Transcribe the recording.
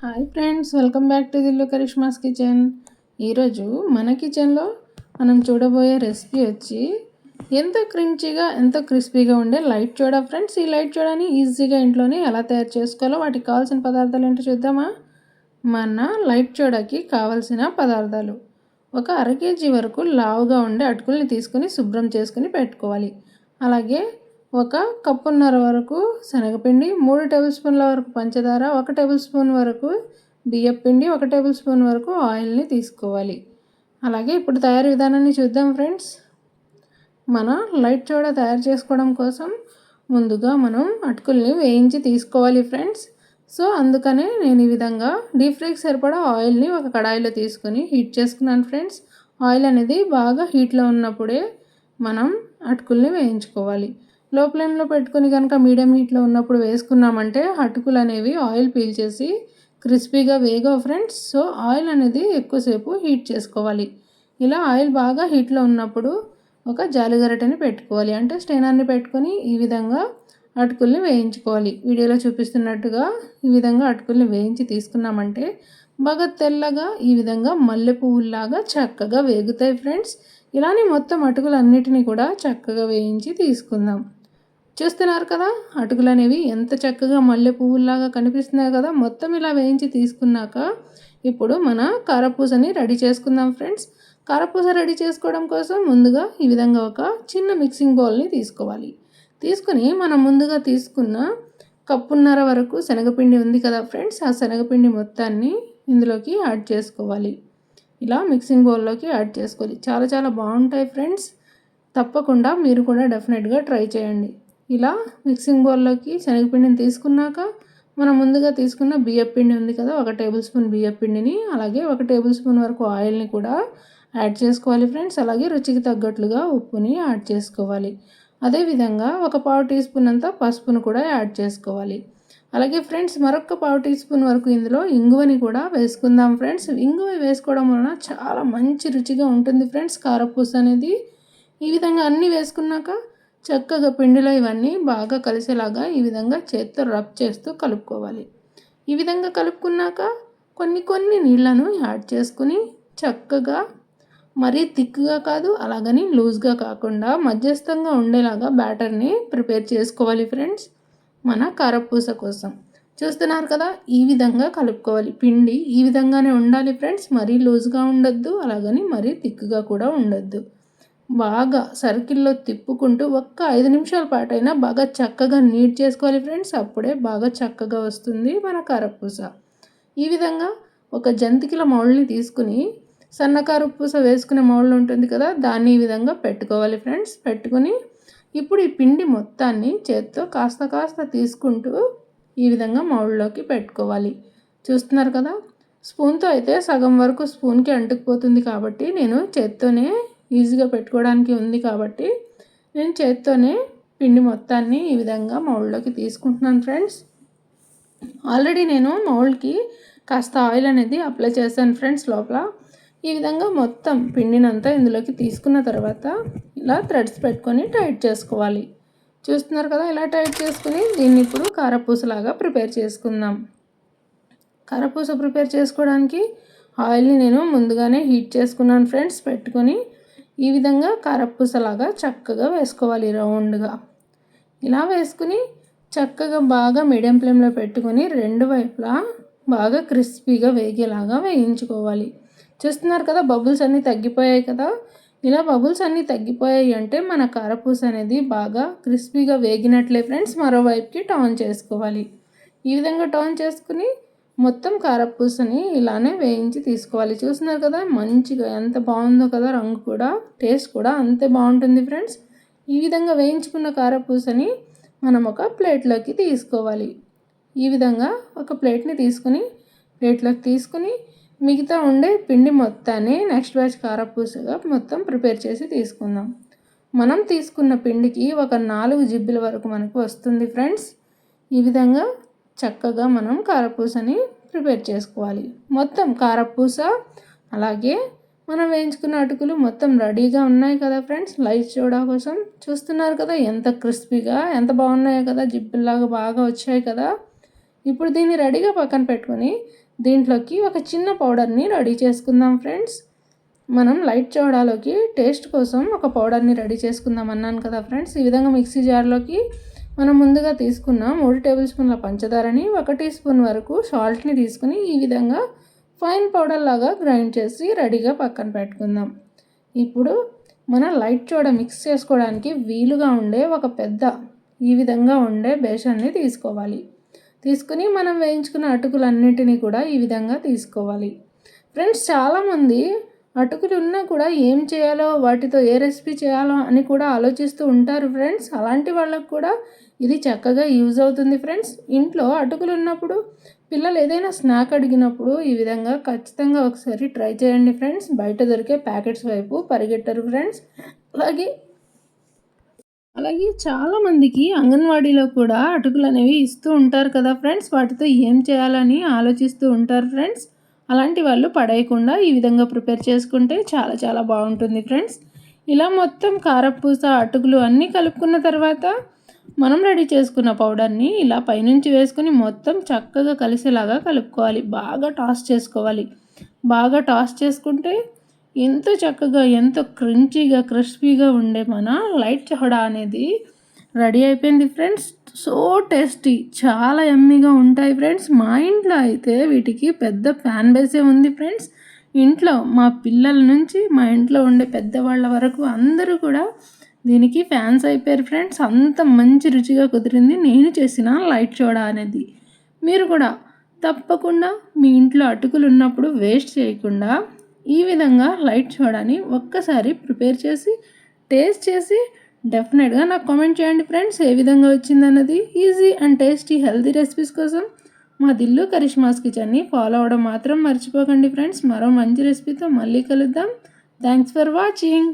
Hi friends, welcome back to Dillu Karishma's kitchen. ఈరోజు మన కిచెన్లో మనం చూడబోయే రెసిపీ వచ్చి ఎంతో క్రించీగా ఎంతో క్రిస్పీగా ఉండే లైట్ చోడా ఫ్రెండ్స్. ఈ లైట్ చోడాని ఈజీగా ఇంట్లోనే ఎలా తయారు చేసుకోవాలో వాటికి కావాల్సిన పదార్థాలు ఏంటో చూద్దామా. మన లైట్ చోడాకి కావాల్సిన పదార్థాలు: ఒక అర కేజీ వరకు లావుగా ఉండే అటుకుల్ని తీసుకుని శుభ్రం చేసుకుని పెట్టుకోవాలి. అలాగే ఒక కప్పున్నర వరకు శనగపిండి, 3 టేబుల్ స్పూన్ల వరకు పంచదార, 1 టేబుల్ స్పూన్ వరకు బియ్యపిండి, 1 టేబుల్ స్పూన్ వరకు ఆయిల్ని తీసుకోవాలి. అలాగే ఇప్పుడు తయారీ విధానాన్ని చూద్దాం ఫ్రెండ్స్. మన లైట్ చోడా తయారు చేసుకోవడం కోసం ముందుగా మనం అటుకుల్ని వేయించి తీసుకోవాలి ఫ్రెండ్స్. సో అందుకనే నేను ఈ విధంగా డీప్ ఫ్రైకి సరిపడా ఆయిల్ని ఒక కడాయిలో తీసుకొని హీట్ చేసుకున్నాను ఫ్రెండ్స్. ఆయిల్ అనేది బాగా హీట్లో ఉన్నప్పుడే మనం అటుకుల్ని వేయించుకోవాలి. లో ఫ్లేమ్లో పెట్టుకుని కనుక మీడియం హీట్లో ఉన్నప్పుడు వేసుకున్నామంటే అటుకులు అనేవి ఆయిల్ పీల్చేసి క్రిస్పీగా వేగవు ఫ్రెండ్స్. సో ఆయిల్ అనేది ఎక్కువసేపు హీట్ చేసుకోవాలి. ఇలా ఆయిల్ బాగా హీట్లో ఉన్నప్పుడు ఒక జాలిగరిటెని పెట్టుకోవాలి, అంటే స్టెయినర్ని పెట్టుకొని ఈ విధంగా అటుకుల్ని వేయించుకోవాలి. వీడియోలో చూపిస్తున్నట్టుగా ఈ విధంగా అటుకుల్ని వేయించి తీసుకున్నామంటే బాగా తెల్లగా ఈ విధంగా మల్లె పువ్వులాగా చక్కగా వేగుతాయి ఫ్రెండ్స్. ఇలానే మొత్తం అటుకులన్నిటినీ కూడా చక్కగా వేయించి తీసుకుందాం. చూస్తున్నారు కదా, అటుకులు అనేవి ఎంత చక్కగా మల్లె పువ్వులాగా కనిపిస్తున్నాయి కదా. మొత్తం ఇలా వేయించి తీసుకున్నాక ఇప్పుడు మన కారపూసని రెడీ చేసుకుందాం ఫ్రెండ్స్. కారపూస రెడీ చేసుకోవడం కోసం ముందుగా ఈ విధంగా ఒక చిన్న మిక్సింగ్ బౌల్ని తీసుకోవాలి. తీసుకుని మనం ముందుగా తీసుకున్న కప్పున్నర వరకు శనగపిండి ఉంది కదా ఫ్రెండ్స్, ఆ శనగపిండి మొత్తాన్ని ఇందులోకి యాడ్ చేసుకోవాలి. ఇలా మిక్సింగ్ బౌల్లోకి యాడ్ చేసుకోవాలి. చాలా చాలా బాగుంటాయి ఫ్రెండ్స్. తప్పకుండా మీరు కూడా డెఫినెట్గా ట్రై చేయండి. ఇలా మిక్సింగ్ బౌల్లోకి శనగపిండిని తీసుకున్నాక మనం ముందుగా తీసుకున్న బియ్యపిండి ఉంది కదా, 1 టేబుల్ స్పూన్ బియ్యపిండిని, అలాగే 1 టేబుల్ స్పూన్ వరకు ఆయిల్ని కూడా యాడ్ చేసుకోవాలి ఫ్రెండ్స్. అలాగే రుచికి తగ్గట్లుగా ఉప్పుని యాడ్ చేసుకోవాలి. అదేవిధంగా ఒక పావు టీ స్పూన్ అంతా పసుపును కూడా యాడ్ చేసుకోవాలి. అలాగే ఫ్రెండ్స్ మరొక పావు టీ స్పూన్ వరకు ఇందులో ఇంగువని కూడా వేసుకుందాం ఫ్రెండ్స్. ఇంగువ వేసుకోవడం వలన చాలా మంచి రుచిగా ఉంటుంది ఫ్రెండ్స్ కారపూస అనేది. ఈ విధంగా అన్నీ వేసుకున్నాక చక్కగా పిండిలో ఇవన్నీ బాగా కలిసేలాగా ఈ విధంగా చేత్తో రబ్ చేస్తూ కలుపుకోవాలి. ఈ విధంగా కలుపుకున్నాక కొన్ని నీళ్లను యాడ్ చేసుకుని చక్కగా మరీ థిక్గా కాదు, అలాగని లూజ్గా కాకుండా మధ్యస్థంగా ఉండేలాగా బ్యాటర్ని ప్రిపేర్ చేసుకోవాలి ఫ్రెండ్స్ మన కారపూస కోసం. చూస్తున్నారు కదా, ఈ విధంగా కలుపుకోవాలి. పిండి ఈ విధంగానే ఉండాలి ఫ్రెండ్స్. మరీ లూజ్గా ఉండొద్దు, అలాగని మరీ థిక్గా కూడా ఉండొద్దు. బాగా సర్కిల్లో తిప్పుకుంటూ ఒక్క 5 నిమిషాల పాటైనా బాగా చక్కగా నీట్ చేసుకోవాలి ఫ్రెండ్స్. అప్పుడే బాగా చక్కగా వస్తుంది మన కారపూస. ఈ విధంగా ఒక జంతికల మౌల్డ్ని తీసుకుని సన్న కారపూస వేసుకునే మౌల్డ్ ఉంటుంది కదా, దాన్ని ఈ విధంగా పెట్టుకోవాలి ఫ్రెండ్స్. పెట్టుకుని ఇప్పుడు ఈ పిండి మొత్తాన్ని చేత్తో కాస్త కాస్త తీసుకుంటూ ఈ విధంగా మౌల్డ్లోకి పెట్టుకోవాలి. చూస్తున్నారు కదా, స్పూన్తో అయితే సగం వరకు స్పూన్కి అంటుకుపోతుంది కాబట్టి నేను చేత్తోనే ఈజీగా పెట్టుకోవడానికి ఉంది కాబట్టి నేను చేత్తోనే పిండి మొత్తాన్ని ఈ విధంగా మౌల్డ్లోకి తీసుకుంటున్నాను ఫ్రెండ్స్. ఆల్రెడీ నేను మౌల్డ్కి కాస్త ఆయిల్ అనేది అప్లై చేశాను ఫ్రెండ్స్ లోపల. ఈ విధంగా మొత్తం పిండినంతా ఇందులోకి తీసుకున్న తర్వాత ఇలా థ్రెడ్స్ పెట్టుకొని టైట్ చేసుకోవాలి. చూస్తున్నారు కదా, ఇలా టైట్ చేసుకుని దీన్ని ఇప్పుడు కారపూసలాగా ప్రిపేర్ చేసుకుందాం. కారపూస ప్రిపేర్ చేసుకోవడానికి ఆయిల్ని నేను ముందుగానే హీట్ చేసుకున్నాను ఫ్రెండ్స్. పెట్టుకొని ఈ విధంగా కారపూసలాగా చక్కగా వేసుకోవాలి రౌండ్గా. ఇలా వేసుకుని చక్కగా బాగా మీడియం ఫ్లేమ్లో పెట్టుకొని రెండు వైపులా బాగా క్రిస్పీగా వేగేలాగా వేయించుకోవాలి. చూస్తున్నారు కదా, బబుల్స్ అన్నీ తగ్గిపోయాయి కదా. ఇలా బబుల్స్ అన్నీ తగ్గిపోయాయి అంటే మన కారపూస అనేది బాగా క్రిస్పీగా వేగినట్లే ఫ్రెండ్స్. మరోవైపుకి టర్న్ చేసుకోవాలి. ఈ విధంగా టర్న్ చేసుకుని మొత్తం కారపూసని ఇలానే వేయించి తీసుకోవాలి. చూస్తున్నారు కదా, మంచిగా ఎంత బాగుందో కదా, రంగు కూడా టేస్ట్ కూడా అంతే బాగుంటుంది ఫ్రెండ్స్. ఈ విధంగా వేయించుకున్న కారపూసని మనం ఒక ప్లేట్లోకి తీసుకోవాలి. ఈ విధంగా ఒక ప్లేట్ని తీసుకుని మిగతా ఉండే పిండి మొత్తాన్ని నెక్స్ట్ బ్యాచ్ కారపూసగా మొత్తం ప్రిపేర్ చేసి తీసుకుందాం. మనం తీసుకున్న పిండికి ఒక 4 జిబ్బుల వరకు మనకు వస్తుంది ఫ్రెండ్స్. ఈ విధంగా చక్కగా మనం కారపూసని ప్రిపేర్ చేసుకోవాలి. మొత్తం కారపూస అలాగే మనం వేయించుకున్న అటుకులు మొత్తం రెడీగా ఉన్నాయి కదా ఫ్రెండ్స్ లైట్ చోడా కోసం. చూస్తున్నారు కదా ఎంత క్రిస్పీగా ఎంత బాగున్నాయో కదా, జిబ్బుల్లాగా బాగా వచ్చాయి కదా. ఇప్పుడు దీన్ని రెడీగా పక్కన పెట్టుకొని దీంట్లోకి ఒక చిన్న పౌడర్ని రెడీ చేసుకుందాం ఫ్రెండ్స్. మనం లైట్ సోడాలోకి టేస్ట్ కోసం ఒక పౌడర్ని రెడీ చేసుకుందాం అన్నాను కదా ఫ్రెండ్స్. ఈ విధంగా మిక్సీ జార్లోకి మనం ముందుగా తీసుకున్న 3 టేబుల్ స్పూన్ల పంచదారని, 1 టీ స్పూన్ వరకు సాల్ట్ని తీసుకుని ఈ విధంగా ఫైన్ పౌడర్ లాగా గ్రైండ్ చేసి రెడీగా పక్కన పెట్టుకుందాం. ఇప్పుడు మన లైట్ సోడా మిక్స్ చేసుకోవడానికి వీలుగా ఉండే ఒక పెద్ద ఈ విధంగా ఉండే బేషన్ని తీసుకోవాలి. తీసుకుని మనం వేయించుకున్న అటుకులన్నిటినీ కూడా ఈ విధంగా తీసుకోవాలి. ఫ్రెండ్స్, చాలామంది అటుకులు ఉన్నా కూడా ఏం చేయాలో, వాటితో ఏ రెసిపీ చేయాలో అని కూడా ఆలోచిస్తూ ఉంటారు ఫ్రెండ్స్. అలాంటి వాళ్ళకు కూడా ఇది చక్కగా యూజ్ అవుతుంది ఫ్రెండ్స్. ఇంట్లో అటుకులు ఉన్నప్పుడు పిల్లలు ఏదైనా స్నాక్ అడిగినప్పుడు ఈ విధంగా ఖచ్చితంగా ఒకసారి ట్రై చేయండి ఫ్రెండ్స్. బయట దొరికే ప్యాకెట్స్ వైపు పరిగెట్టరు ఫ్రెండ్స్. అలాగే చాలామందికి అంగన్వాడీలో కూడా అటుకులు అనేవి ఇస్తూ ఉంటారు కదా ఫ్రెండ్స్. వాటితో ఏం చేయాలని ఆలోచిస్తూ ఉంటారు ఫ్రెండ్స్. అలాంటి వాళ్ళు పడేయకుండా ఈ విధంగా ప్రిపేర్ చేసుకుంటే చాలా చాలా బాగుంటుంది ఫ్రెండ్స్. ఇలా మొత్తం కారపూస అటుకులు అన్నీ కలుపుకున్న తర్వాత మనం రెడీ చేసుకున్న పౌడర్ని ఇలా పైనుంచి వేసుకొని మొత్తం చక్కగా కలిసేలాగా కలుపుకోవాలి. బాగా టాస్ చేసుకోవాలి. బాగా టాస్ చేసుకుంటే ఎంతో చక్కగా ఎంతో క్రంచీగా క్రిస్పీగా ఉండే మన లైట్ సోడా అనేది రెడీ అయిపోయింది ఫ్రెండ్స్. సో టేస్టీ, చాలా యమ్మీగా ఉంటాయి ఫ్రెండ్స్. మా ఇంట్లో అయితే వీటికి పెద్ద ఫ్యాన్ బేసే ఉంది ఫ్రెండ్స్. ఇంట్లో మా పిల్లల నుంచి మా ఇంట్లో ఉండే పెద్దవాళ్ళ వరకు అందరూ కూడా దీనికి ఫ్యాన్స్ అయిపోయారు ఫ్రెండ్స్. అంత మంచి రుచిగా కుదిరింది నేను చేసిన లైట్ సోడా అనేది. మీరు కూడా తప్పకుండా మీ ఇంట్లో అటుకులు ఉన్నప్పుడు వేస్ట్ చేయకుండా ఈ విధంగా లైట్ సోడాని ఒక్కసారి ప్రిపేర్ చేసి టేస్ట్ చేసి డెఫినెట్గా నాకు కామెంట్ చేయండి ఫ్రెండ్స్, ఏ విధంగా వచ్చిందన్నది. Easy and tasty healthy recipes కోసం మా దిల్లు కరిష్మాస్ కిచెన్ని ఫాలో అవ్వడం మాత్రం మర్చిపోకండి ఫ్రెండ్స్. మరో మంచి రెసిపీతో మళ్ళీ కలుద్దాం. Thanks for watching.